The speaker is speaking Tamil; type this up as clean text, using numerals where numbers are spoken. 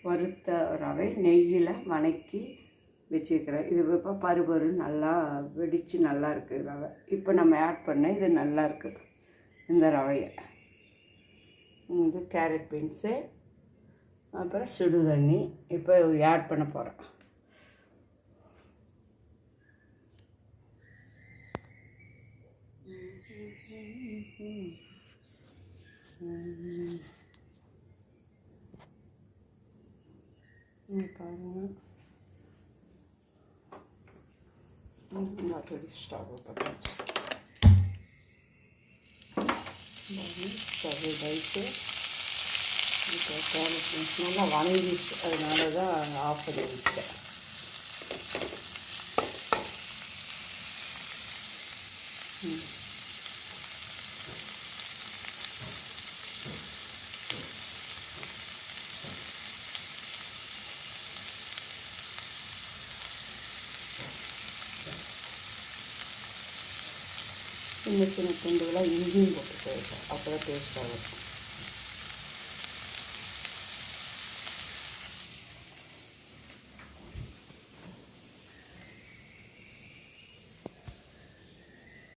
வறுத்த ரவை நெய்யில் வணக்கி வச்சுருக்கிறேன். இது இப்போ பருபரு நல்லா வெடித்து நல்லா இருக்குது ரவை. இப்போ நம்ம ஆட் பண்ண இது நல்லா இருக்குது இந்த ரவையை. இது கேரட் பீன்ஸு, அப்புறம் சுடு தண்ணி இப்போ ஆட் பண்ண போகிறேன். பாருங்கள், மறுபடி ஸ்டவ் பற்றாச்சு. ஸ்டவ் வைத்து இப்போ கேரட் பீன்ஸ் நல்லா வணங்கிடுச்சு, அதனால தான் ஆஃப் பண்ணி வச்சுட்டேன். சின்ன சின்ன துண்டுகளாக இஞ்சியும் போட்டு போயிருக்கேன், அப்போ தான் டேஸ்ட்டாக இருக்கும்.